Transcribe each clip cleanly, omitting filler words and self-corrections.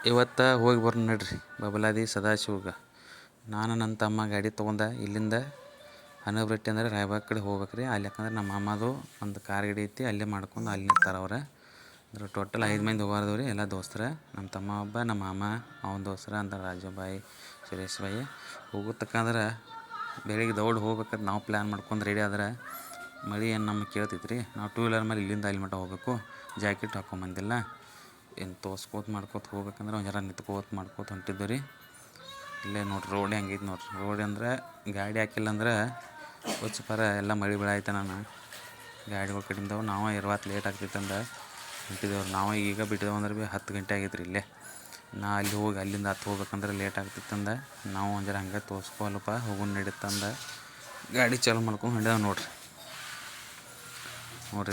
ಇವತ್ತು ಹೋಗಿ ಬರೋಣ ನಡ್ರಿ ಬಬಲಾದಿ ಸದಾಶಿವಗೆ. ನಾನು ನನ್ನ ತಮ್ಮ ಗಾಡಿ ತೊಗೊಂಡು ಇಲ್ಲಿಂದ ಹನಗರಟ್ಟಿ ಅಂದರೆ ರಾಯಬಾಗ ಕಡೆ ಹೋಗ್ಬೇಕು ರೀ. ಅಲ್ಲಿ ಯಾಕಂದ್ರೆ ನಮ್ಮ ಮಾಮದು ಒಂದು ಕಾರ್ ಗಾಡಿ ಐತಿ, ಅಲ್ಲೇ ಮಾಡ್ಕೊಂಡು ಅಲ್ಲಿ ನಿಂತಾರೆ ಅವ್ರು. ಅಂದ್ರೆ ಟೋಟಲ್ 5 ಮಂದಿ ಹೋಗಾರ್ದವು ರೀ, ಎಲ್ಲ ದೋಸ್ತರ. ನಮ್ಮ ತಮ್ಮ ಒಬ್ಬ, ನಮ್ಮ ಮಾಮ, ಅವನ ದೋಸ್ತರ ಅಂತ ರಾಜುಬಾಯಿ, ಸುರೇಶ್ ಬಾಯಿ. ಹೋಗೋತಕ್ಕಂದ್ರೆ ಬೆಳಿಗ್ಗೆ ದೌಡ್ ಹೋಗ್ಬೇಕಂತ ನಾವು ಪ್ಲ್ಯಾನ್ ಮಾಡ್ಕೊಂಡು ರೆಡಿ ಆದ್ರೆ ಮಳೆ ಏನು ನಮಗೆ ಕೇಳ್ತೈತೆ ರೀ. ನಾವು 2 ವೀಲರ್ ಮೇಲೆ ಇಲ್ಲಿಂದ ಅಲ್ಲಿ ಮಟ್ಟ ಹೋಗ್ಬೇಕು. ಜಾಕೆಟ್ ಹಾಕ್ಕೊಂಬಂದಿಲ್ಲ, ಏನು ತೋರ್ಸ್ಕೋತ ಮಾಡ್ಕೋತ ಹೋಗ್ಬೇಕಂದ್ರೆ ಒಂದು ಜರ ನಿಂತ್ಕೋತ ಮಾಡ್ಕೋತ ಹೊಂಟಿದ್ದು ರೀ. ಇಲ್ಲೇ ನೋಡ್ರಿ ರೋಡ್ ಹೆಂಗೈತೆ ನೋಡ್ರಿ. ರೋಡ್ ಅಂದ್ರೆ ಗಾಡಿ ಹಾಕಿಲ್ಲ ಅಂದ್ರೆ ಪರ ಎಲ್ಲ ಮಳೆ ಬೆಳೆ ಆಯ್ತು. ನಾನು ಗಾಡಿಗಳು ಕಡಿಮೆದವು. ನಾವು ಇರುವತ್ತು ಲೇಟ್ ಆಗ್ತೈತೆ ಅಂದ ಹೊಂಟಿದ್ದೇವ್ರಿ. ನಾವು ಈಗ ಬಿಟ್ಟಿದ್ದೇವೆ ಅಂದ್ರೆ ಭೀ 10 ಗಂಟೆ ಆಗೈತೆ ರೀ. ಇಲ್ಲೇ ನಾ ಅಲ್ಲಿ ಹೋಗಿ ಅಲ್ಲಿಂದ ಹೋಗ್ಬೇಕಂದ್ರೆ ಲೇಟ್ ಆಗ್ತಿತ್ತಂದ ನಾವು ಒಂದು ಜರ ಹಂಗೆ ತೋರಿಸ್ಕೊಲ್ಲಪ್ಪ ಹೋಗೋಣ ನಡೀತಂದ ಗಾಡಿ ಚಾಲು ಮಾಡ್ಕೊಂಡು ಹೊಂಟಿದ್ದೇವೆ ನೋಡ್ರಿ.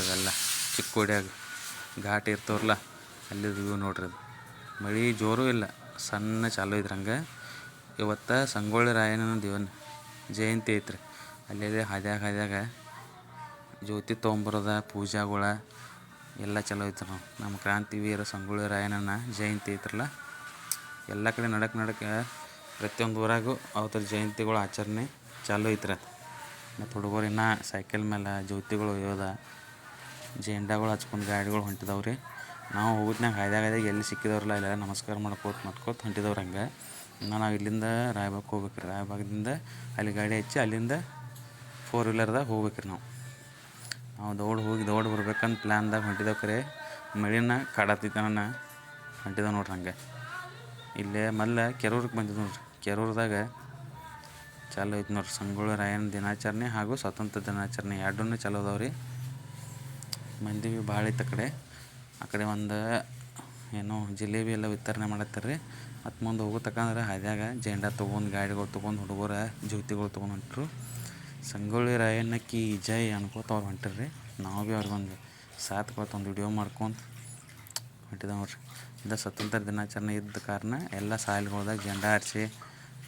ಇದೆಲ್ಲ ಚಿಕ್ಕೋಡಿಯಾಗ ಘಾಟ್ ಇರ್ತವ್ರಲ್ಲ ಅಲ್ಲಿ ವ್ಯೂ ನೋಡ್ರಿ. ಅದು ಮಳೆ ಜೋರು ಇಲ್ಲ, ಸಣ್ಣ ಚಾಲು ಐತ್ರಿ ಹಂಗೆ. ಇವತ್ತು ಸಂಗೊಳ್ಳಿ ರಾಯಣ್ಣನ ದೇವನ ಜಯಂತಿ ಐತ್ರಿ. ಅಲ್ಲೇ ಹಾದ್ಯಾಗ ಜ್ಯೋತಿ ತೊಗೊಂಬರೋದ ಪೂಜಾಗಳ ಎಲ್ಲ ಚಲೋ ಐತ್ರಿ. ನಮ್ಮ ಕ್ರಾಂತಿವೀರ ಸಂಗೊಳ್ಳಿ ರಾಯಣ್ಣನ ಜಯಂತಿ ಐತ್ರಲ್ಲ, ಎಲ್ಲ ಕಡೆ ನಡಕ್ಕೆ ಪ್ರತಿಯೊಂದು ಊರಾಗೂ ಅವತ್ತರ ಜಯಂತಿಗಳು ಆಚರಣೆ ಚಾಲು ಐತ್ರಿ. ಮತ್ತು ಹುಡುಗರು ಇನ್ನೂ ಸೈಕಲ್ ಮೇಲೆ ಜ್ಯೋತಿಗಳು ಒಯ್ಯೋದ, ಜೆಂಡಾಗಳು ಹಚ್ಕೊಂಡು ಗಾಡಿಗಳು ಹೊಂಟಿದವ್ರಿ. ನಾವು ಹೋಗೋದ್ನಾಗ ಹಾದ್ಯಾಗ ಎಲ್ಲಿ ಸಿಕ್ಕಿದವ್ರಲ್ಲ ಇಲ್ಲೆಲ್ಲ ನಮಸ್ಕಾರ ಮಾಡ್ಕೋತ ಹೊಂಟಿದವ್ರು. ಹಂಗೆ ನಾವು ಇಲ್ಲಿಂದ ರಾಯಬಾಗಕ್ಕೆ ಹೋಗ್ಬೇಕು ರೀ. ರಾಯಬಾಗದಿಂದ ಅಲ್ಲಿ ಗಾಡಿ ಹಚ್ಚಿ ಅಲ್ಲಿಂದ 4 ವೀಲರ್ದಾಗ ಹೋಗ್ಬೇಕು ರೀ. ನಾವು ದೌಡ್ ಬರ್ಬೇಕಂತ ಪ್ಲ್ಯಾನ್ದಾಗ ಹೊಂಟಿದ್ದೇವೆ. ಕರೆ ಮಳಿನ ಕಾಡತ್ತೈತೆ ನನ್ನ ಹೊಂಟಿದ್ದೇವೆ ನೋಡ್ರಿ. ಹಂಗೆ ಇಲ್ಲೇ ಮೊದಲ ಕೆರೂರಿಗೆ ಬಂದಿದ್ದು ನೋಡ್ರಿ. ಕೆರೂರದಾಗ ಚಾಲು ಐತೆ ನೋಡ್ರಿ ಸಂಗೊಳ್ಳಿ ರಾಯಣ್ಣ ದಿನಾಚರಣೆ ಹಾಗೂ ಸ್ವಾತಂತ್ರ್ಯ ದಿನಾಚರಣೆ ಎರಡೂ ಚಾಲು ಅದಾವೆ ರೀ. ಮಂದಿ ಭೀ ಭಾಳ ಐತೆ ಆ ಕಡೆ ಒಂದು ಏನೋ ಜಿಲೇಬಿ ಎಲ್ಲ ವಿತರಣೆ ಮಾಡತ್ತಾರೆ ರೀ. ಮತ್ತು ಮುಂದೆ ಹೋಗೋತಕ್ಕಂದ್ರೆ ಹಾದ್ಯಾಗ ಜೆಂಡಾ ತೊಗೊಂಡು ಗಾಡಿಗಳು ತೊಗೊಂಡು ಹುಡುಗರ ಜ್ಯೋತಿಗಳು ತೊಗೊಂಡು ಹೊಂಟರು. ಸಂಗೊಳ್ಳಿ ರಾಯಣ್ಣ ಕಿ ಜೈ ಅನ್ಕೋತ ಅವ್ರು ಹೊಂಟಿರಿ. ನಾವು ಭೀ ಅವ್ರಿಗೊಂದು ಸಾಥ್ ಕೊಟ್ಟು ಒಂದು ವಿಡಿಯೋ ಮಾಡ್ಕೊಂಡು ಹೊಂಟಿದ್ದೇವೆ ನೋಡ್ರಿ. ಇದು ಸ್ವಾತಂತ್ರ್ಯ ದಿನಾಚರಣೆ ಇದ್ದ ಕಾರಣ ಎಲ್ಲ ಸಾಲಿಗಳ್ದಾಗ ಜೆಂಡಾ ಹಾರಿಸಿ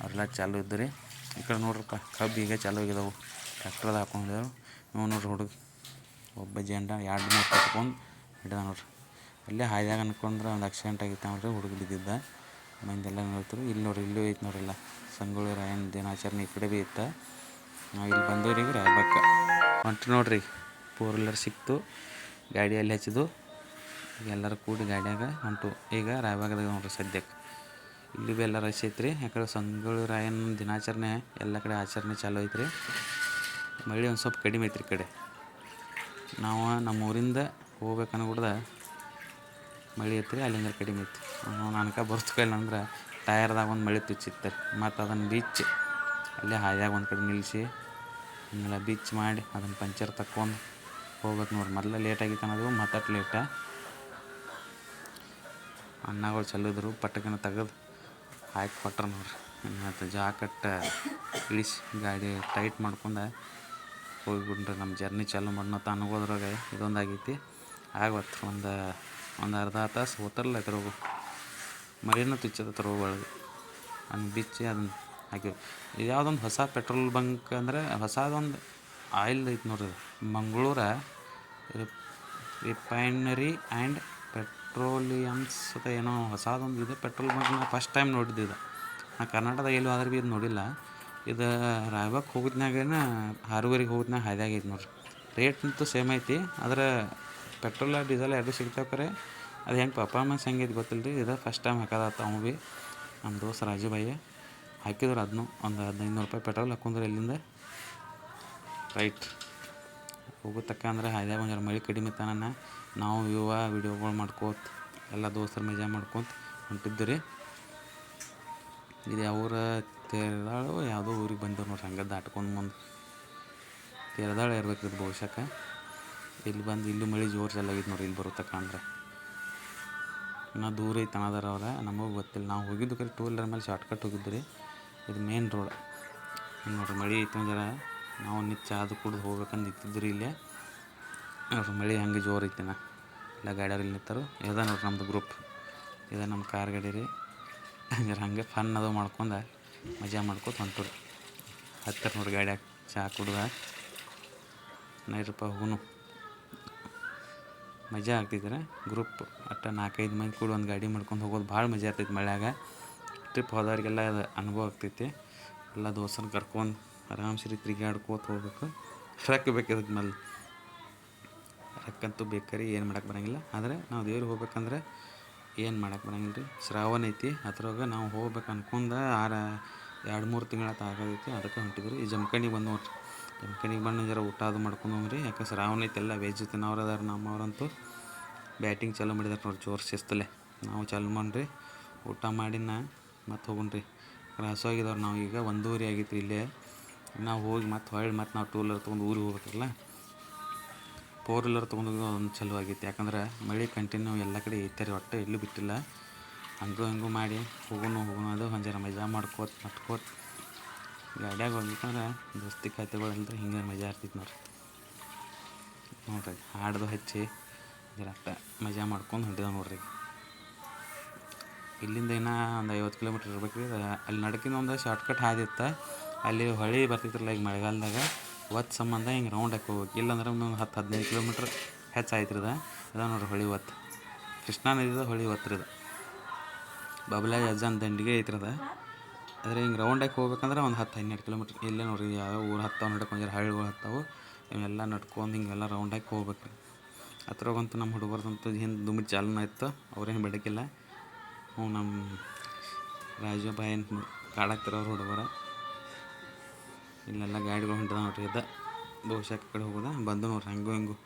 ಅವರೆಲ್ಲ ಚಾಲು ಇದ್ದು ರೀ. ಈ ಕಡೆ ನೋಡ್ರಪ್ಪ ಕಬ್ಬು ಈಗ ಚಾಲು ಆಗಿದಾವೆ, ಟ್ರ್ಯಾಕ್ಟರ್ದಾಗ ಹಾಕೊಂಡಿದ್ದೆವು. ನೀವು ನೋಡ್ರಿ ಹುಡುಗ ಒಬ್ಬ ಜೆಂಡಾ 2-3 ಕಟ್ಕೊಂಡು ಹಿಡಿದ ನೋಡ್ರಿ. ಅಲ್ಲೇ ಹಾದ್ಯಾಗ ಅನ್ಕೊಂಡ್ರೆ ಒಂದು ಆಕ್ಸಿಡೆಂಟ್ ಆಗಿತ್ತು ನೋಡ್ರಿ, ಹುಡುಗ ಬಿದ್ದಿದ್ದ. ಮಂದೆಲ್ಲ ನೋಡ್ತಾರೆ. ಇಲ್ಲಿ ನೋಡ್ರಿ, ಇಲ್ಲೂ ಐತೆ ನೋಡ್ರಿಲ್ಲ ಸಂಗೊಳ್ಳಿ ರಾಯಣ್ಣ ದಿನಾಚರಣೆ. ಈ ಕಡೆ ಭೀ ಇತ್ತು. ನಾವು ಇಲ್ಲಿ ಬಂದವ್ರಿಗೆ ರಾಯಬಾಗಕ್ಕೆ ಹೊಂಟ್ರಿ ನೋಡ್ರಿ. 4 ವೀಲರ್ ಸಿಕ್ತು, ಗಾಡಿಯಲ್ಲಿ ಹಚ್ಚಿದ್ದು ಎಲ್ಲರೂ ಕೂಡಿ ಗಾಡಿಯಾಗ ಹೊಂಟು. ಈಗ ರಾಯಬಾಗದಾಗ ನೋಡ್ರಿ ಸದ್ಯಕ್ಕೆ. ಇಲ್ಲಿ ಭೀ ಎಲ್ಲ ರಶ್ ಐತ್ರಿ. ಯಾಕಂದ್ರೆ ಸಂಗೊಳ್ಳಿ ರಾಯಣ್ಣ ದಿನಾಚರಣೆ ಎಲ್ಲ ಕಡೆ ಆಚರಣೆ ಚಾಲು ಐತ್ರಿ. ಮಳೆ ಒಂದು ಸ್ವಲ್ಪ ಕಡಿಮೆ ಐತ್ರಿ ಈ ಕಡೆ. ನಾವು ನಮ್ಮ ಊರಿಂದ ಹೋಗ್ಬೇಕನ್ನೋದ ಮಳೆ ಐತ್ರಿ, ಅಲ್ಲಿಂದ ಕಡಿಮೆ ಐತಿ. ನನಗೆ ಬರ್ಸ್ಕೈಲ್ಲ ಅಂದ್ರೆ ಟಯರ್ದಾಗ ಒಂದು ಮಳೆ ತುಚ್ಚಿತ್ತಾರೆ. ಮತ್ತು ಅದನ್ನು ಬಿಚ್ಚಿ ಅಲ್ಲೇ ಹಾದ್ಯಾಗ ಒಂದು ಕಡೆ ನಿಲ್ಲಿಸಿ ಹಿಂಗೆಲ್ಲ ಬಿಚ್ಚಿ ಮಾಡಿ ಅದನ್ನು ಪಂಚರ್ ತಕ್ಕೊಂಡು ಹೋಗ್ಬೇಕು ನೋಡ್ರಿ. ಮೊದಲೇ ಲೇಟ್ ಆಗಿತ್ತು ಅನ್ನೋದು ಮತ್ತಷ್ಟು ಲೇಟ. ಅಣ್ಣಗಳು ಚಲ್ಲಿದ್ರು, ಪಟ್ಟಕನ ತೆಗೆದು ಹಾಕಿ ಕೊಟ್ರು ನೋಡ್ರಿ. ಮತ್ತು ಜಾಕೆಟ್ ಇಳಿಸಿ ಗಾಡಿ ಟೈಟ್ ಮಾಡ್ಕೊಂಡು ಹೋಗಿಬಿಟ್ರಿ. ನಮ್ಮ ಜರ್ನಿ ಚಾಲು ಮಾಡೋತ ಅನ್ಕೋದ್ರಾಗ ಇದೊಂದು ಆಗೈತಿ. ಆಗತ್ತೆ ಒಂದು ಅರ್ಧ ತಾಸು ಹೋತಾರಲ್ಲ ರೋಗ ಮಳೆನೂ ತುಚ್ಚದ ರೋಗ ಒಳಗೆ ಅದನ್ನು ಬಿಚ್ಚಿ ಅದನ್ನು ಹಾಕಿವಿ. ಇದು ಯಾವುದೊಂದು ಹೊಸ ಪೆಟ್ರೋಲ್ ಬಂಕ್ ಅಂದರೆ ಹೊಸದೊಂದು ಆಯಿಲ್ ಐತೆ ನೋಡ್ರಿ. ಮಂಗಳೂರ ರಿಫೈನರಿ ಆ್ಯಂಡ್ ಪೆಟ್ರೋಲಿಯಮ್ಸ್ ಅಂತ ಏನೋ ಹೊಸದೊಂದು ಇದೆ ಪೆಟ್ರೋಲ್ ಬಂಕ್. ನಾನು ಫಸ್ಟ್ ಟೈಮ್ ನೋಡಿದ್ದಿದ್ದು. ನಾನು ಕರ್ನಾಟಕದಾಗ ಎಲ್ಲೂ ಆದ್ರೆ ಭೀ ಇದು ನೋಡಿಲ್ಲ. ಇದು ರಾಯಬಾಗಕ್ಕೆ ಹೋಗೋದ್ನಾಗೇನ ಹಾರುಗರಿಗೆ ಹೋಗೋದ್ನಾಗ ಹಾದ್ಯಾಗ ಐತೆ ನೋಡ್ರಿ. ರೇಟ್ ಅಂತೂ ಸೇಮ್ ಐತಿ, ಆದರೆ ಪೆಟ್ರೋಲ ಡೀಸೆಲ್ ಎರಡೂ ಸಿಗ್ತಾವೆ. ಕರೆ ಅದು ಹೆಂಗೆ ಪರ್ಫಾರ್ಮೆನ್ಸ್ ಹೆಂಗೈತೆ ಗೊತ್ತಿಲ್ಲ ರೀ. ಇದು ಫಸ್ಟ್ ಟೈಮ್ ಹಾಕೋದಾತ. ಅವು ಭೀ ನಮ್ಮ ದೋಸ್ತ ರಾಜುಬಾಯಿ ಹಾಕಿದ್ರು. ಅದನ್ನು ಒಂದು 1500 ರೂಪಾಯಿ ಪೆಟ್ರೋಲ್ ಹಾಕೊಂಡ್ರು ಇಲ್ಲಿಂದ ರೈಟ್ ಹೋಗೋತಕ್ಕಂದ್ರೆ ಹಾದ್ಯಾಗ ಒಂದು ಮಳೆ ಕಡಿಮೆ ಇತ್ತಾನ. ನಾವು ವಿಡಿಯೋಗಳು ಮಾಡ್ಕೋತ ಎಲ್ಲ ದೋಸ್ತರು ಮಜಾ ಮಾಡ್ಕೊತ ಹೊಂಟಿದ್ದು ರೀ. ಇದು ಯಾವೂರ ತೇರದಾಳು ಯಾವುದೋ ಊರಿಗೆ ಬಂದೆವು ನೋಡ್ರಿ. ಹಂಗೆ ದಾಟ್ಕೊಂಡು ಮುಂದೆ ತೇರದಾಳು ಇರ್ಬೇಕು ಇದು ಬಹುಶಃ. ಇಲ್ಲಿ ಬಂದು ಇಲ್ಲೂ ಮಳೆ ಜೋರು ಚಾಲಾಗಿತ್ತು ನೋಡ್ರಿ. ಇಲ್ಲಿ ಬರೋತಕ್ಕಂದ್ರೆ ಇನ್ನೂ ದೂರ ಐತೆ ಅನ್ನೋದಾರ ಅವ್ರ, ನಮಗೆ ಗೊತ್ತಿಲ್ಲ. ನಾವು ಹೋಗಿದ್ದು ಕರೆ 2 ವೀಲರ್ ಮೇಲೆ ಶಾರ್ಟ್ಕಟ್ ಹೋಗಿದ್ದು ರೀ. ಇದು ಮೇನ್ ರೋಡ್ ನೋಡ್ರಿ. ಮಳೆ ಐತೆ ಜರ ನಾವು ಚಾದು ಕುಡ್ದು ಹೋಗ್ಬೇಕಂದು ನಿಂತಿದ್ದು ರೀ. ಇಲ್ಲೇ ನೋಡ್ರಿ ಮಳೆ ಹಂಗೆ ಜೋರು ಐತೆನ. ಎಲ್ಲ ಗಾಡಿಯವ್ರು ಇಲ್ಲಿ ನಿಂತರು. ಇದೆ ನೋಡ್ರಿ ನಮ್ಮದು ಗ್ರೂಪ್. ಇದೆ ನಮ್ಮ ಕಾರ್ ಗಾಡಿ ರೀ. ಜರ ಹಂಗೆ ಫನ್ ಅದು ಮಾಡ್ಕೊಂಡು ಮಜಾ ಮಾಡ್ಕೊತ ಹೊಂಟರು. ಹತ್ತರ ನೋಡ್ರಿ ಗಾಡಿಯಾಗ ಚಹಾ ಕುಡ್ದ ನೈರಪ್ಪ ಹೋಗುನು ಮಜಾ ಆಗ್ತೈತೆ ಗ್ರೂಪ್ ಒಟ್ಟು 4-5 ಮಂದಿ ಕೂಡ ಒಂದು ಗಾಡಿ ಮಾಡ್ಕೊಂಡು ಹೋಗೋದು ಭಾಳ ಮಜಾ ಆಗ್ತೈತೆ ಮಳ್ಯಾಗ. ಟ್ರಿಪ್ ಹೋದವ್ರಿಗೆಲ್ಲ ಅದು ಅನುಭವ ಆಗ್ತೈತಿ. ಎಲ್ಲ ದೋಸ್ತರನ್ನ ಕರ್ಕೊಂಡು ಆರಾಮ್ಸೆ ತಿರುಗಾಡ್ಕೋತ ಹೋಗ್ಬೇಕು. ರೊಕ್ಕ ಬೇಕಿದ್ದಕ್ಕೆ ಮೇಲೆ ರೊಕ್ಕಂತೂ ಬೇಕಾರಿ ಏನು ಮಾಡಕ್ಕೆ ಬರೋಂಗಿಲ್ಲ. ಆದರೆ ನಾವು ದೇವ್ರಿಗೆ ಹೋಗ್ಬೇಕಂದ್ರೆ ಏನು ಮಾಡಕ್ಕೆ ಬರೋಂಗಿಲ್ಲ ರೀ. ಶ್ರಾವಣ ಐತಿ, ಅದ್ರೊಳಗೆ ನಾವು ಹೋಗ್ಬೇಕು ಅನ್ಕೊಂಡು 2-3 ತಿಂಗಳಾತ ಆಗೈತಿ. ಅದಕ್ಕೆ ಹೊಂಟಿದ್ರಿ. ಈ ಜಮಖಂಡಿಗೆ ಬಂದು ನೋಡ್ರಿ. ಜಮಖಂಡಿಗೆ ಬಂದು ಜರ ಊಟ ಅದು ಮಾಡ್ಕೊಂಡು ಹೋಗ್ರಿ. ಯಾಕೆ ಶ್ರಾವಣ ಐತಿ, ಎಲ್ಲ ವೆಜ್ ತಿನ್ನೋರು ಅದಾರ. ನಮ್ಮವ್ರಂತೂ ಬ್ಯಾಟಿಂಗ್ ಚಾಲೂ ಮಾಡಿದಾರೆ ನೋಡ್ರಿ, ಜೋರು ಶಿಸ್ತಲೆ. ನಾವು ಚಾಲೂ ಮಾಡ್ರಿ, ಊಟ ಮಾಡಿನ ಮತ್ತೆ ಹೋಗೋಣ್ರಿ. ಹಸುವಾಗಿದ್ದವ್ರು ನಾವು ಈಗ 1:00 ಆಗೈತಿ ಇಲ್ಲೇ. ನಾವು ಹೋಗಿ ಮತ್ತೆ ನಾವು 2 ವೀಲರ್ ತೊಗೊಂಡು ಊರಿಗೆ ಹೋಗ್ಬೇಕಲ್ಲ. 4 ವೀಲರ್ ತೊಗೊಂಡು ಒಂದು ಚಲೋ ಆಗೈತಿ. ಯಾಕಂದ್ರೆ ಮಳೆ ಕಂಟಿನ್ಯೂ ಎಲ್ಲ ಕಡೆ ಐತೆ ರೀ, ಒಟ್ಟು ಎಲ್ಲೂ ಬಿಟ್ಟಿಲ್ಲ. ಹಂಗೂ ಮಾಡಿ ಹೋಗೋಣ ಅದು ಒಂದು ಜರ ಮಜಾ ನಟ್ಕೋತ ಗಾಡ್ಯಾಗ ಹೋಗ್ಬೇಕಂದ್ರೆ ದೋಸ್ತಿ ಖಾತೆಗಳಂದ್ರೆ ಹಿಂಗೆ ಮಜಾ ಇರ್ತೈತಿ ನೋಡ್ರಿ. ಹಾಡ್ದು ಹಚ್ಚಿ ಜರ ಮಜಾ ಮಾಡ್ಕೊಂಡು ಹೊಂಟಿದ ನೋಡ್ರಿ. ಇಲ್ಲಿಂದ ಇನ್ನೂ ಒಂದು 50 ಕಿಲೋಮೀಟ್ರ್ ಇರ್ಬೇಕು ರೀ. ಅಲ್ಲಿ ನಡ್ಕಿನ ಒಂದು ಶಾರ್ಟ್ಕಟ್ ಹಾದಿತ್ತು. ಅಲ್ಲಿ ಹೊಳೆ ಬರ್ತಿದ್ರಲ್ಲ ಈಗ ಮಳೆಗಾಲದಾಗ, ಒತ್ತು ಸಂಬಂಧ ಹಿಂಗೆ ರೌಂಡ್ ಹಾಕಿ ಹೋಗ್ಬೇಕು. ಇಲ್ಲಾಂದ್ರೆ ಒಂದು 10-15 ಕಿಲೋಮೀಟ್ರ್ ಹೆಚ್ಚಾಯ್ತಿರದ. ಅದ ನೋಡ್ರಿ ಹೊಳೆ ಒತ್ತು, ಕೃಷ್ಣಾ ನದಿದ ಹೊಳೆ ಒತ್ತರದ ಬಬಲಾದಿ ಅಜ್ಜನ ದಂಡಿಗೆ ಐತಿರದ. ಆದರೆ ಹಿಂಗೆ ರೌಂಡಾಗಿ ಹೋಗ್ಬೇಕಂದ್ರೆ ಒಂದು 10-12 ಕಿಲೋಮೀಟ್ರ್. ಇಲ್ಲೇ ನೋಡ್ರಿ ಯಾವ ಊರು ಹತ್ತಾವು ನಡ್ಕೊಂಡು ಹಳ್ಳಿಗಳು ಹತ್ತಾವು. ಇವೆಲ್ಲ ನಡ್ಕೊಂಡು ಹಿಂಗೆಲ್ಲ ರೌಂಡಾಗಿ ಹೋಗ್ಬೇಕು ರೀ. ಅದ್ರಾಗಂತೂ ನಮ್ಮ ಹುಡುಗರ್ದಂತೂ ಹಿಂದೆ ದುಮಿಟ್ ಚಾಲೂ ಆಯ್ತು. ಅವ್ರೇನು ಬಿಡೋಕ್ಕಿಲ್ಲ. ನಮ್ಮ ರಾಜು ಬಾಯನ್ ಕಾಡಾಕ್ತಿರೋರು ಹುಡುಗರ. ಇಲ್ಲೆಲ್ಲ ಗಾಡಿಗಳು ಹೊಂಟಿದ ನೋಡ್ರಿ. ಬಹುಶಃ ಕಡೆ ಹೋಗೋದ ಬಂದು ನೋಡ್ರಿ. ಹಿಂಗೂ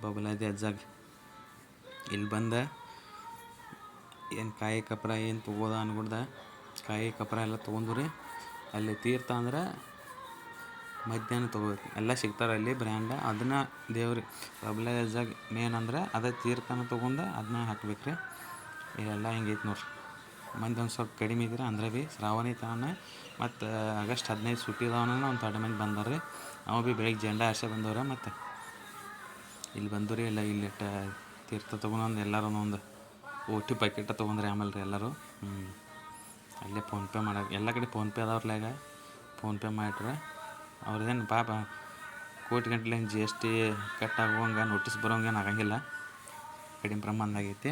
ಬಬಲಾದಿ ಅಜ್ಜಾಗ ಇಲ್ಲಿ ಬಂದ ಏನು ಕಾಯಿ ಕಪ್ರ ಏನು ತೊಗೋದ ಅನ್ಕೊಡ್ದ. ಕಾಯಿ ಕಪ್ರ ಎಲ್ಲ ತೊಗೊಂಡು ರೀ. ಅಲ್ಲಿ ತೀರ್ಥ ಅಂದ್ರೆ ಮಧ್ಯಾಹ್ನ ತೊಗೋಬೇಕು. ಎಲ್ಲ ಸಿಗ್ತಾರೆ ಅಲ್ಲಿ ಬ್ರ್ಯಾಂಡ. ಅದನ್ನು ದೇವ್ರಿ ಬಬಲಾದಿ ಅಜ್ಜಾಗ ಮೇನ್ ಅಂದ್ರೆ ಅದೇ ತೀರ್ಥನ ತೊಗೊಂಡು ಅದನ್ನ ಹಾಕ್ಬೇಕು ರೀ. ಇಲ್ಲೆಲ್ಲ ಹಿಂಗೈತೆ ನೋಡ್ರಿ. ಮಂದಿ ಒಂದು ಸ್ವಲ್ಪ ಕಡಿಮೆ ಇದ್ರೆ ಅಂದ್ರೆ ಭೀ ಶ್ರಾವಣ ಐತನ ಮತ್ತು ಆಗಸ್ಟ್ 15 ಸುಟ್ಟಿ ಇದಾವನ ಒಂದು 2 ಮಂದಿ ಬಂದಾರೆ. ನಾವು ಭೀ ಬೆಳಗ್ಗೆ ಜೆಂಡ ಆರ್ಸೆ ಬಂದವ್ರೆ. ಮತ್ತು ಇಲ್ಲಿ ಬಂದವ್ರಿ ಎಲ್ಲ ಇಲ್ಲಿ ತೀರ್ಥ ತೊಗೊಂಡು ಎಲ್ಲರೂ ಒಂದು OT ಪ್ಯಾಕೆಟ ತೊಗೊಂಡ್ರಿ. ಆಮೇಲೆ ರೀ ಎಲ್ಲರೂ ಅಲ್ಲೇ ಫೋನ್ಪೇ ಮಾಡೋಕೆ ಎಲ್ಲ ಕಡೆ ಫೋನ್ಪೇ ಅದಾವ್ರಲ್ಲಾಗ ಫೋನ್ಪೇ ಮಾಡ್ರೆ ಅವ್ರದ್ದೇನು ಪಾಪ ಕೋಟಿ ಗಂಟಲೆ GST ಕಟ್ ಆಗುವಂಗೆ ನೋಟಿಸ್ ಬರೋಂಗೇನು ಆಗಂಗಿಲ್ಲ. ಕಡಿಮೆ ಪ್ರಮಾಣದಾಗೈತಿ.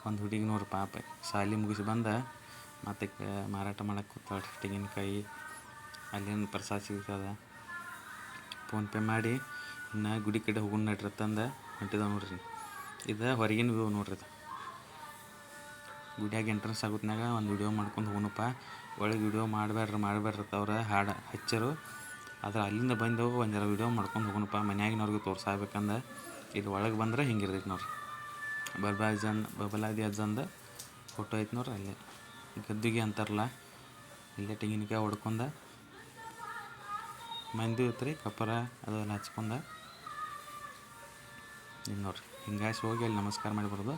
ಒಂದು ಹುಡುಗಿ ನೋಡ್ರಿ ಪಾಪ ಶಾಲೆ ಮುಗಿಸಿ ಬಂದ ಮತ್ತು ಮಾರಾಟ ಮಾಡೋಕೆ ಕೂತಾಳ್ರಿ. ತೆಂಗಿನಕಾಯಿ ಅಲ್ಲೇನು ಪ್ರಸಾದ ಸಿಗ್ತದೆ. ಫೋನ್ಪೇ ಮಾಡಿ ಇನ್ನು ಗುಡಿ ಕಡೆ ಹೋಗೋಣ ನಡ್ರಿ ತಂದು ಹೊಂಟಿದಾವೆ ನೋಡ್ರಿ. ಇದು ಹೊರಗಿನ ವ್ಯೂ ನೋಡ್ರಿ. ಇದು ಗುಡಿಯಾಗ ಎಂಟ್ರೆನ್ಸ್ ಆಗುತ್ನಾಗ ಒಂದು ವಿಡಿಯೋ ಮಾಡ್ಕೊಂಡು ಹೋಗೋಣಪ್ಪ. ಒಳಗೆ ವಿಡಿಯೋ ಮಾಡಬೇಡ್ರಿ ಅವ್ರು ಹಾಡು ಹಚ್ಚರು. ಆದ್ರೆ ಅಲ್ಲಿಂದ ಬಂದವು ಒಂದು ಜರ ವಿಡಿಯೋ ಮಾಡ್ಕೊಂಡು ಹೋಗೋಣಪ್ಪ. ಮನ್ಯಾಗಿನವ್ರಿಗೆ ತೋರ್ಸಾಬೇಕಂದ್ರೆ ಇಲ್ಲಿ ಒಳಗೆ ಬಂದ್ರೆ ಹಿಂಗಿರ್ತೈತಿ ನೋಡ್ರಿ. ಬಬಲಾದಿ ಅಜ್ಜಂದು ಫೋಟೋ ಐತೆ ನೋಡ್ರಿ. ಅಲ್ಲೇ ಗದ್ದಿಗೆ ಅಂತಾರಲ್ಲ, ಇಲ್ಲೇ ತೆಂಗಿನಕಾಯಿ ಹೊಡ್ಕೊಂಡ ಮಂದಿ ಐತ್ರಿ ಕಪ್ಪರ ಅದೆಲ್ಲ ಹಚ್ಕೊಂಡ ಇನ್ನು ನೋಡ್ರಿ. ಹಿಂಗಾಸಿ ಹೋಗಿ ಅಲ್ಲಿ ನಮಸ್ಕಾರ ಮಾಡಿಬಾರ್ದು.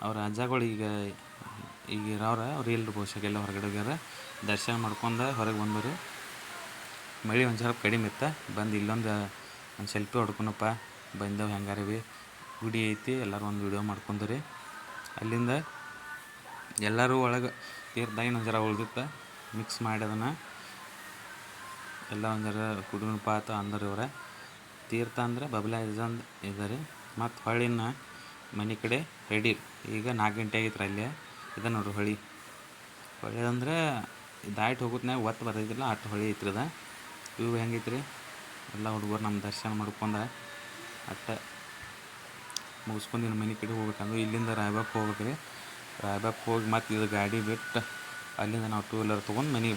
ಅವ್ರ ಅಜ್ಜಗಳು ಈಗ ಇರೋರು ಅವ್ರು ಎಲ್ರು ಬಹುಶಃ ಎಲ್ಲ ಹೊರಗಡೆ ಹೋಗ್ಯಾರ. ದರ್ಶನ ಮಾಡ್ಕೊಂಡು ಹೊರಗೆ ಬಂದವ್ರಿ. ಮಳೆ ಒಂದು ಸ್ವಲ್ಪ ಕಡಿಮೆ ಇತ್ತು. ಬಂದು ಇಲ್ಲೊಂದು ಸೆಲ್ಫಿ ಹೊಡ್ಕೊಳಪ್ಪ ಬಂದವು ಹೆಂಗಾರ ಭೀ ಗುಡಿ ಐತಿ. ಎಲ್ಲರೂ ಒಂದು ವಿಡಿಯೋ ಮಾಡ್ಕೊಂಡ್ರಿ. ಅಲ್ಲಿಂದ ಎಲ್ಲರೂ ಒಳಗೆ ತೀರ್ಥದಾಗ ಒಂದು ಜರ ಉಳ್ದಿತ್ತು ಮಿಕ್ಸ್ ಮಾಡಿ ಅದನ್ನು ಎಲ್ಲ ಒಂದು ಜರ ಕುಡಿನ ಪಾತ ಅಂದ್ರೆ ಇವರ ತೀರ್ಥ ಅಂದ್ರೆ ಬಬಲಾದಿ ಅಜ್ಜಂದು ಇದ್ದಾರೆ. ಮತ್ತು ಹೊಳ್ಳಿನ ಮನೆ ಕಡೆ ರೆಡಿ. ಈಗ 4 ಗಂಟೆ ಆಗೈತ್ರಿ. ಅಲ್ಲೇ ಇದೆ ನೋಡ್ರಿ ಹೊಳೆ ಅಂದ್ರೆ ದಾಟಿ ಹೋಗುತ್ನಾಗ ಒತ್ತು ಬರ್ತೈತಿಲ್ಲ ಅಷ್ಟು ಹೊಳೆ ಐತ್ರದ. ಇವು ಹೆಂಗೈತ್ರಿ ಎಲ್ಲ ಹುಡುಗರು ನಮ್ಮ ದರ್ಶನ ಮಾಡ್ಕೊಂಡು ಮುಗಿಸ್ಕೊಂಡು ಇನ್ನು ಮನೆ ಕಡೆ ಹೋಗ್ಬೇಕಂದ್ರೆ ಇಲ್ಲಿಂದ ರಾಯಬಾಗಕ್ಕೆ ಹೋಗ್ಬೇಕು ರೀ. ರಾಯಬಾಗಕ್ಕೆ ಹೋಗಿ ಮತ್ತು ಇದು ಗಾಡಿ ಬಿಟ್ಟು ಅಲ್ಲಿಂದ ನಾವು 2 ವೀಲರ್ ತೊಗೊಂಡು ಮನೆಗೆ